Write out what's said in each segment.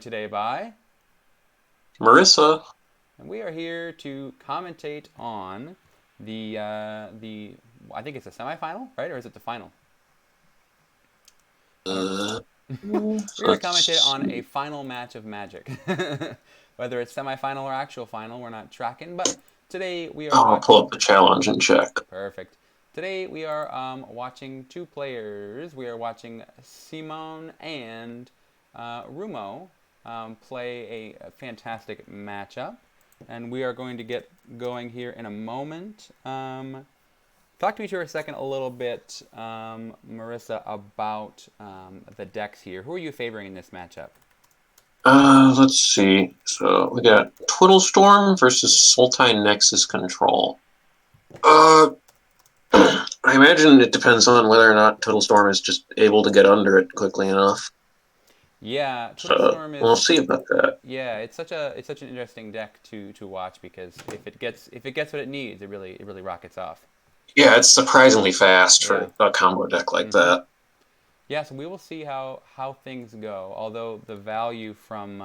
Today by, Marissa, and we are here to commentate on the I think it's a semifinal, right, or is it the final? I don't. uh, We're here to commentate let's on a see. final match of Magic, whether it's semifinal or actual final. We're not tracking, but today we are I'll pull watching. up the challenge and check. Perfect. Today we are watching two players. We are watching Simone and Rumo play a fantastic matchup, and we are going to get going here in a moment. Talk to me for a second, a little bit, Marissa, about the decks here. Who are you favoring in this matchup? Let's see. So we got Twiddle Storm versus Sultai Nexus Control. Uh, I imagine it depends on whether or not Twiddle Storm is just able to get under it quickly enough. Yeah, Twiddle So Storm we'll is. see about that. Yeah, it's such an interesting deck to watch because if it gets what it needs, it really rockets off. Yeah, it's surprisingly fast Yeah. for a combo deck like Mm-hmm. that. Yeah, so we will see how things go. Although the value from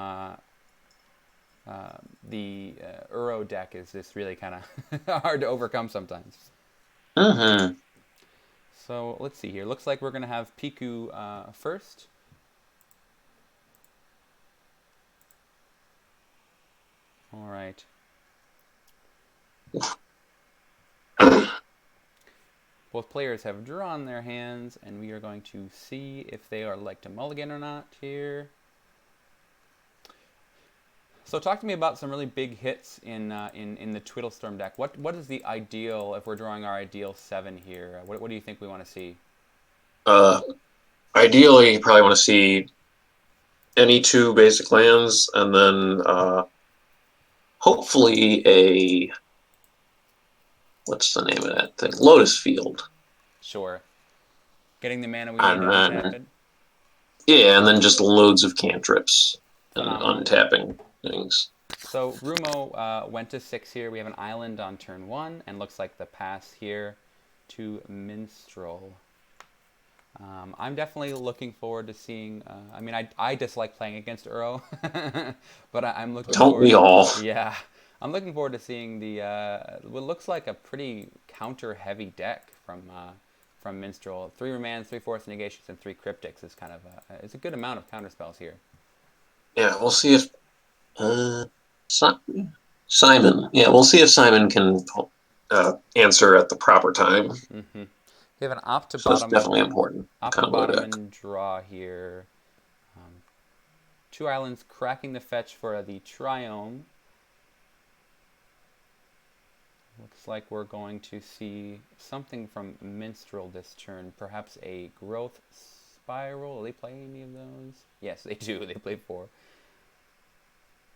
the Uro deck is just really kind of hard to overcome sometimes. Mm-hmm. So let's see here. Looks like we're gonna have Picu first. All right. Both players have drawn their hands, and we are going to see if they are like to mulligan or not here. So talk to me about some really big hits in the Twiddlestorm deck. What is the ideal if we're drawing our ideal seven here? What do you think we want to see? Uh, Ideally, you probably want to see any two basic lands, and then hopefully a what's the name of that thing? Lotus Field. Sure. Getting the mana we need to And untap then it. yeah, and then just loads of cantrips and Phenomenal. untapping things. So Rumo went to 6 here. We have an island on turn 1, and looks like the pass here to Minstrel. I'm definitely looking forward to seeing. I mean, I dislike playing against Uro, but I'm looking Don't we forward. all? Yeah, I'm looking forward to seeing the what looks like a pretty counter-heavy deck from Minstrel. 3 remands, 3 force negations, and 3 cryptics is kind of it's a good amount of counter spells here. Yeah, we'll see if uh, Simon. Yeah, we'll see if Simon can answer at the proper time. Mm-hmm. We have an opt to So that's bottom, definitely important combo deck. and draw here. Um, 2 islands cracking the fetch for the Triome. Looks like we're going to see something from Minstrel this turn. Perhaps a growth spiral. Do they play any of those? Yes, they do. They play 4,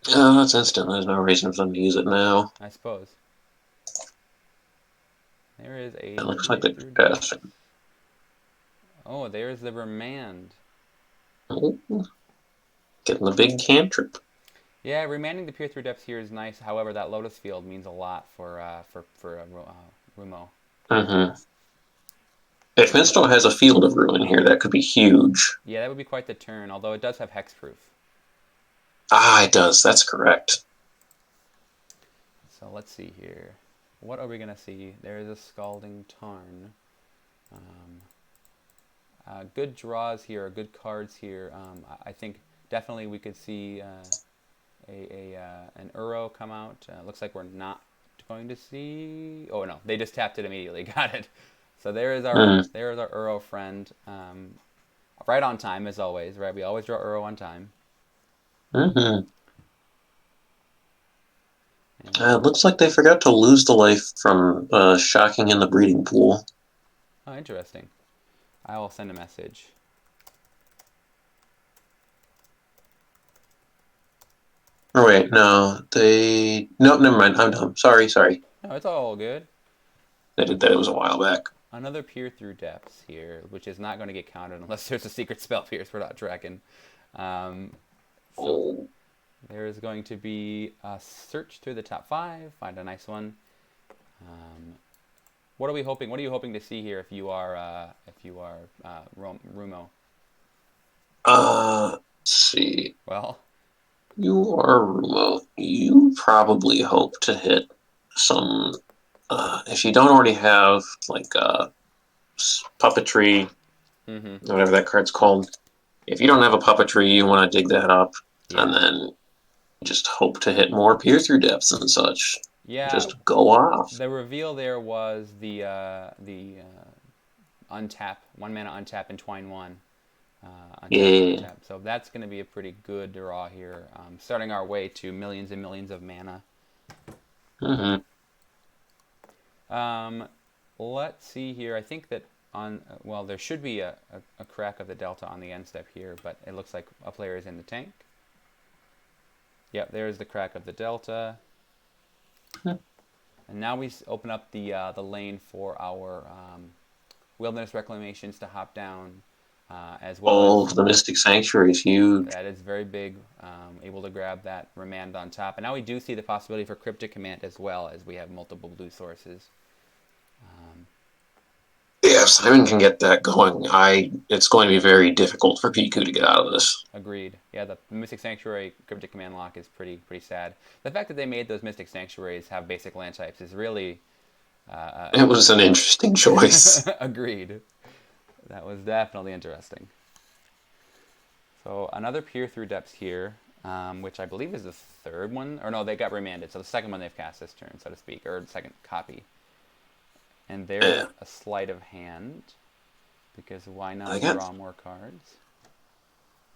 That's instant. There's no reason for them to use it now. I suppose. There is It a looks like peer they through passed. depths. Oh, there's the remand. Getting the big cantrip. Yeah, remanding the peer through depths here is nice. However, that Lotus Field means a lot for Rumo. Mm-hmm. If Minstrel has a Field of Ruin here, that could be huge. Yeah, that would be quite the turn. Although it does have hexproof. Ah, it does. That's correct. So let's see here. What are we gonna see? There is a Scalding Tarn. Um, good draws here, good cards here. I think definitely we could see an Uro come out. Looks like we're not going to see. Oh no, they just tapped it immediately. Got it. So Mm. there is our Uro friend. Right on time as always. Right, we always draw Uro on time. Mm-hmm. It And looks like they forgot to lose the life from shocking in the breeding pool. oh, interesting. I will send a message. Oh wait, no, they. Nope, never mind. I'm dumb. Sorry. No, it's all good. They did that. It was a while back. Another peer through depths here, which is not going to get counted unless there's a secret spell pierce we're not tracking. Um, so Oh. there is going to be a search through the top 5, find a nice one. Um, what are we hoping? What are you hoping to see here if you are Rumo? Let's see. Well, You are remote. You probably hope to hit some. If you don't already have like puppetry, Mm-hmm. whatever that card's called. If you don't have a puppetry, you want to dig that up, and Yeah. then just hope to hit more peer through depths and such. Yeah. Just go off. The reveal there was the untap, 1 mana untap, Entwine 1. Untap for Yeah. untap. So that's going to be a pretty good draw here. Starting our way to millions and millions of mana. Mm-hmm. Let's see here. I think that well, there should be a crack of the delta on the end step here, but it looks like a player is in the tank. Yep, there's the crack of the delta. And now we open up the lane for our wilderness reclamations to hop down, as well Oh, as the Mystic Sanctuary is huge. that is very big. Able to grab that remand on top, and now we do see the possibility for Cryptic Command as well, as we have multiple blue sources. Yeah, if Simon can get that going, it's going to be very difficult for Piku to get out of this. Agreed. Yeah, the Mystic Sanctuary Cryptic Command lock is pretty sad. The fact that they made those Mystic Sanctuaries have basic land types is really It was an interesting choice. agreed. That was definitely interesting. So another peer through depths here, which I believe is the third one, or no, they got remanded. So the second one they've cast this turn, so to speak, or the second copy. And there's a sleight of hand, because why not draw more cards?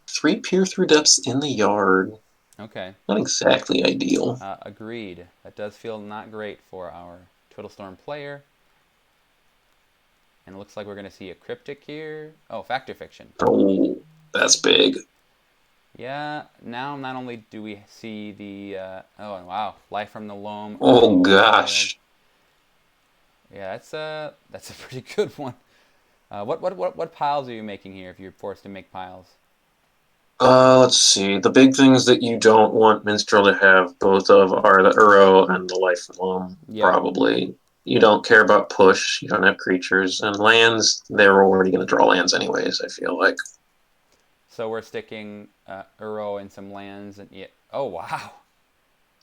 3 peer through depths in the yard. Okay. Not exactly ideal. Agreed. That does feel not great for our Twiddlestorm player. And it looks like we're going to see a Cryptic here. Oh, Factor Fiction. Oh, that's big. Yeah, now not only do we see the... oh, wow. Life from the Loam. Oh, gosh. Yeah, that's a pretty good one. What piles are you making here if you're forced to make piles? Let's see. The big things that you don't want Minstrel to have both of are the Uro and the Life Loam, Yep. probably. You don't care about push. You don't have creatures. And lands, they're already going to draw lands anyways, I feel like. So we're sticking Uro and some lands. And yeah. Oh, wow.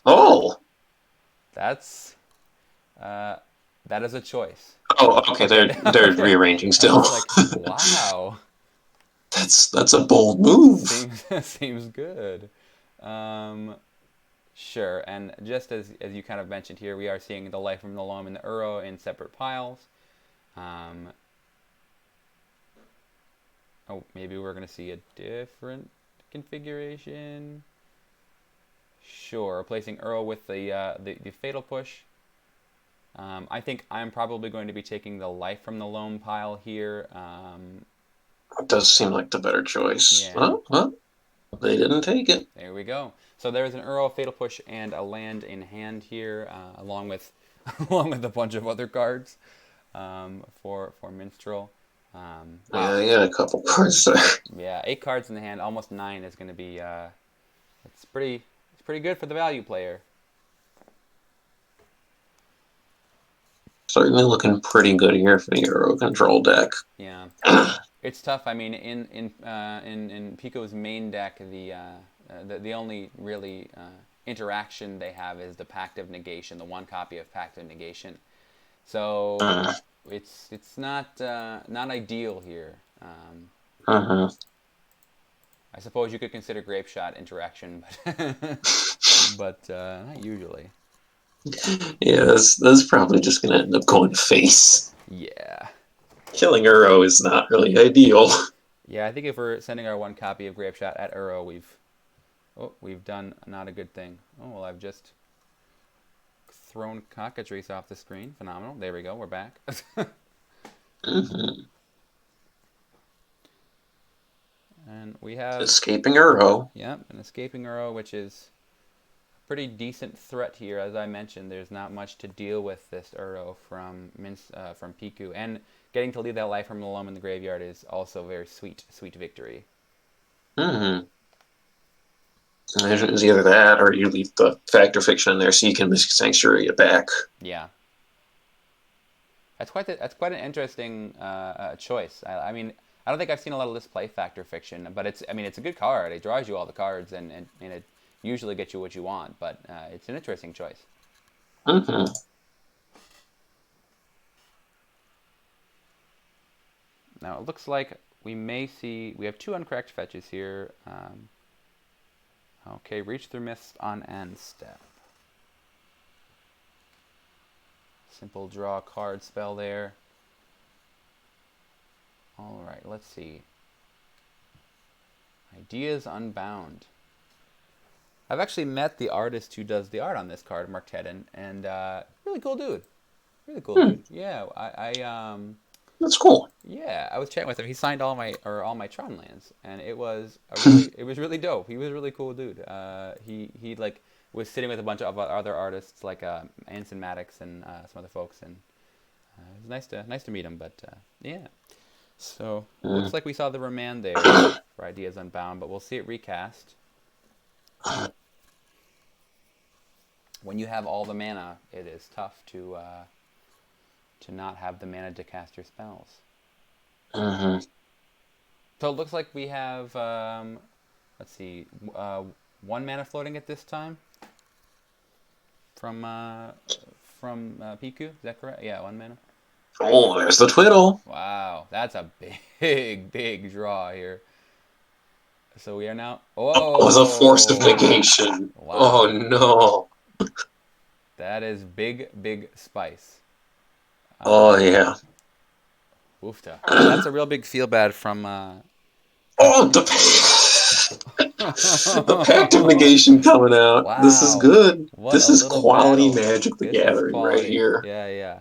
Oh! That's... that is a choice. Oh, okay, they're Okay. rearranging I still. was like, wow. That's a bold move. Seems good. Sure, and just as you kind of mentioned here, we are seeing the Life from the Loam and the Uro in separate piles. Oh, maybe we're going to see a different configuration. Sure, replacing Uro with the Fatal Push. I think I'm probably going to be taking the Life from the Loam pile here. It does seem like the better choice. Yeah. Well, they didn't take it. There we go. So there's an Uro, Fatal Push, and a land in hand here, along with along with a bunch of other cards for Minstrel. Wow. Yeah, you got a couple cards there. Yeah, 8 cards in the hand, almost 9 is going to be. It's pretty good for the value player. Certainly looking pretty good here for the Euro control deck. Yeah, it's tough. I mean, in Pico's main deck, the only really interaction they have is the Pact of Negation, the 1 copy of Pact of Negation. So it's not ideal here. I suppose you could consider Grape Shot interaction, but not usually. Yeah, that's probably just going to end up going face. Yeah. Killing Uro is not really ideal. Yeah, I think if we're sending our 1 copy of Grape Shot at Uro, we've done not a good thing. Oh, well, I've just thrown Cockatrice off the screen. Phenomenal. There we go. We're back. And we have... Escaping Uro. Yep, an Escaping Uro, which is a pretty decent threat here. As I mentioned, there's not much to deal with this Uro from Picu. And getting to leave that Life from the Loam in the graveyard is also very sweet victory. It's either that or you leave the Factor Fiction in there so you can Mystic Sanctuary it back. Yeah. That's quite an interesting choice. I mean, I don't think I've seen a lot of this play Factor Fiction, but it's a good card. It draws you all the cards, and it usually get you what you want, but it's an interesting choice. Mm-hmm. Now it looks like we have 2 uncorrect fetches here. Okay, reach through mist on end step. Simple draw card spell there. Alright, let's see. Ideas Unbound. I've actually met the artist who does the art on this card, Mark Tedden, and really cool dude. Really cool dude. Yeah, That's cool. Yeah, I was chatting with him. He signed all my Tron lands, and it was really dope. He was a really cool dude. He like was sitting with a bunch of other artists like Anson Maddox and some other folks, and it was nice to meet him. But yeah, so looks like we saw the remand there for Ideas Unbound, but we'll see it recast. When you have all the mana, it is tough to not have the mana to cast your spells. Mm-hmm. So it looks like we have, let's see, 1 mana floating at this time from Picu. Is that correct? Yeah, 1 mana. Oh, there's the Twiddle. Wow, that's a big draw here. So we are now. Oh, it was a Force of Negation. Wow. Oh no. That is big spice. Oh yeah. Woofta. That's a real big feel bad from. Oh, the Pact of Negation coming out. Wow. This is good. This is quality battle. Magic the Gathering right here. Yeah.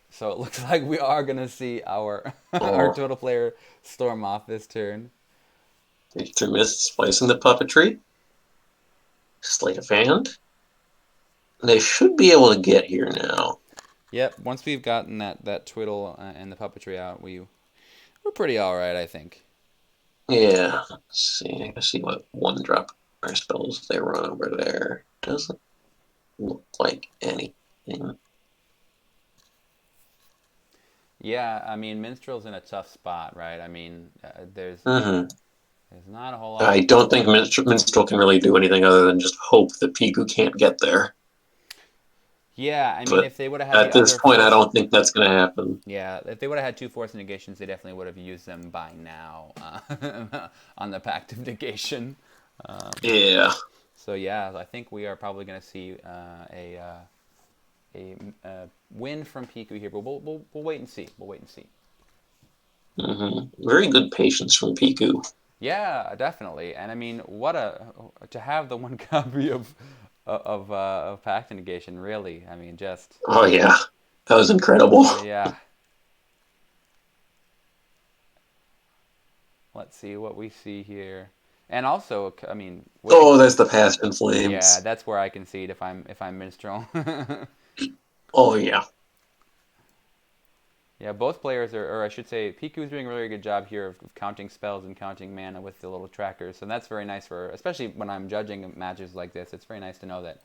So it looks like we are gonna see our our total player storm off this turn. Through Mist, splicing the puppetry. Sleight of Hand. They should be able to get here now. Yep. Once we've gotten that Twiddle and the puppetry out, we're pretty all right, I think. Yeah. Let's see what 1-drop spells they run over there. Doesn't look like anything. Yeah, I mean, Minstrel's in a tough spot, right? I mean, there's not a whole lot. I don't think Minstrel can really do anything other than just hope that Picu can't get there. Yeah, I mean, but if they would have had at this point, I don't think that's going to happen. Yeah, if they would have had 2 Force Negations, they definitely would have used them by now on the Pact of Negation. Yeah. So yeah, I think we are probably going to see a win from Picu here, but we'll wait and see. We'll wait and see. Very good patience from Picu. Yeah, definitely. And I mean, to have the 1 copy of Pact of Negation, really. I mean, just. Oh yeah, that was incredible. Yeah. Let's see what we see here. And also, I mean. There's the Past in Flames. Yeah, that's where I concede if I'm Minstrel. Oh yeah. Yeah, both players or I should say, Picu's doing a really good job here of counting spells and counting mana with the little trackers. So that's very nice especially when I'm judging matches like this. It's very nice to know that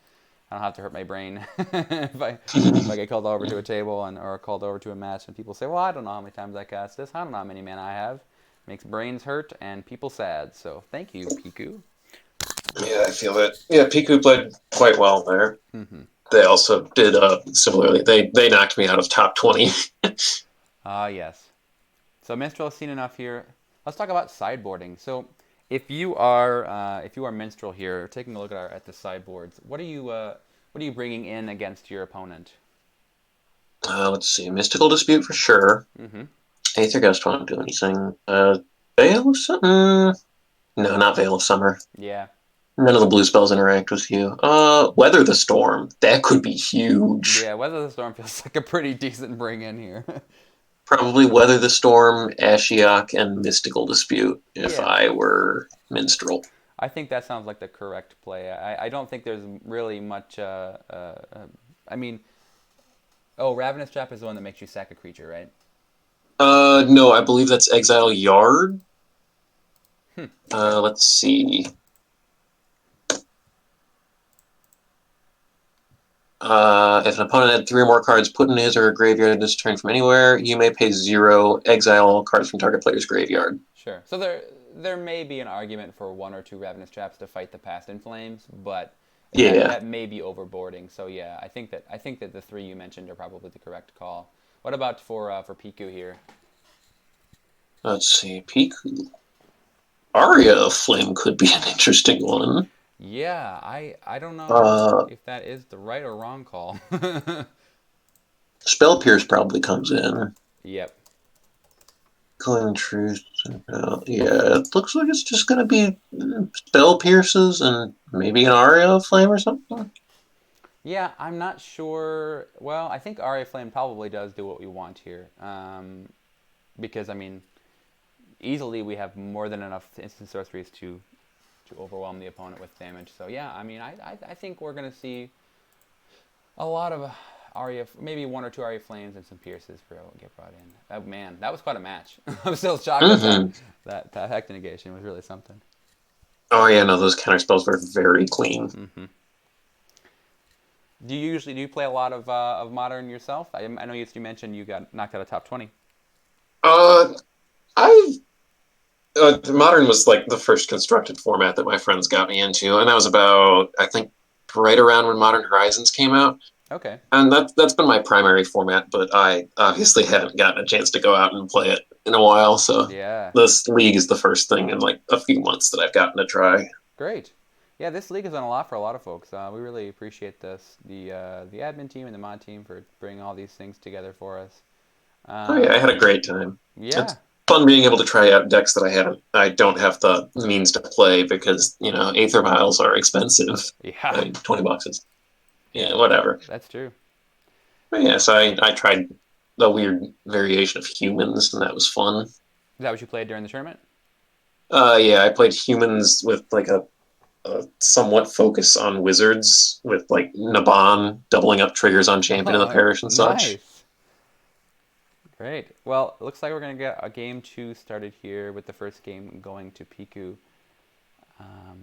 I don't have to hurt my brain if I get called over to a table or called over to a match and people say, well, I don't know how many times I cast this. I don't know how many mana I have. Makes brains hurt and people sad. So thank you, Picu. Yeah, I feel that. Yeah, Picu played quite well there. They also did similarly. They knocked me out of top 20. Yes. So Minstrel has seen enough here. Let's talk about sideboarding. So if you are Minstrel here, taking a look at the sideboards, what are you bringing in against your opponent? Let's see, Mystical Dispute for sure. Aether Gust won't do anything. Veil of Summer? No, not Veil of Summer. Yeah. None of the blue spells interact with you. Weather the Storm. That could be huge. Yeah, Weather the Storm feels like a pretty decent bring in here. Probably Weather the Storm, Ashiok, and Mystical Dispute if I were Minstrel. I think that sounds like the correct play. I don't think there's really much. I mean, Ravenous Trap is the one that makes you sack a creature, right? No, I believe that's Exile Yard. Let's see. If an opponent had 3 or more cards put in his or her graveyard this turn from anywhere, you may pay 0, exile all cards from target player's graveyard. Sure. So there may be an argument for one or two Ravenous Traps to fight the Past in Flames, but Yeah. that may be overboarding. So yeah, I think that the three you mentioned are probably the correct call. What about for Piku here? Let's see. Piku. Aria of Flame could be an interesting one. Yeah, I don't know Uh, if that is the right or wrong call. Spell Pierce probably comes in. Yep. Killing Truth. Yeah, it looks like it's just going to be Spell Pierces and maybe an Aria of Flame or something. Yeah, I'm not sure. Well, I think RA Flame probably does do what we want here. Because, I mean, easily we have more than enough instant sorceries to overwhelm the opponent with damage. So, yeah, I mean, I think we're going to see a lot of Aria, maybe one or two Aria Flames and some Pierces get brought in. Oh, man, that was quite a match. I'm still shocked that that Hex negation was really something. Oh yeah, no, those counter spells were very clean. Do you play a lot of Modern yourself? I know you mentioned you got knocked out of top 20. Uh, I Modern was like the first constructed format that my friends got me into, and that was about I think right around when Modern Horizons came out. Okay. And that's been my primary format, but I obviously haven't gotten a chance to go out and play it in a while. So Yeah. this league is the first thing in like a few months that I've gotten to try. Great. Yeah, this league has done a lot for a lot of folks. We really appreciate the admin team and the mod team for bringing all these things together for us. Oh yeah, I had a great time. Yeah. It's fun being able to try out decks that I don't have the means to play because Aether Vials are expensive. Yeah. Like $20. Yeah, whatever. That's true. But yeah, so I tried the weird variation of humans, and that was fun. Is that what you played during the tournament? Yeah, I played humans with like a somewhat focus on wizards with like Naban doubling up triggers on Champion of the Parish and such. Nice. Great. Well, it looks like we're going to get a game 2 started here with the first game going to Piku.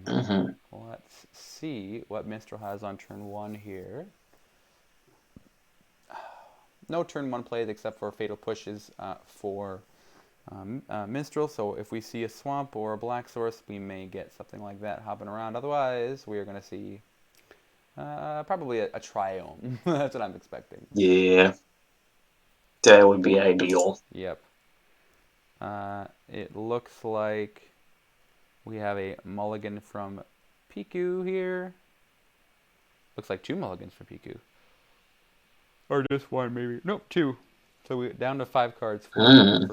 Mm-hmm. Let's see what Minstrel has on turn 1 here. No turn 1 plays except for Fatal Pushes for Minstrel, so if we see a Swamp or a Black Source, we may get something like that hopping around. Otherwise, we are going to see probably a Triome. That's what I'm expecting. Yeah, that would be ideal. Yep. It looks like we have a mulligan from Piku here. Looks like 2 mulligans for Piku. Or just one, maybe. Nope, 2. So we're down to 5 cards for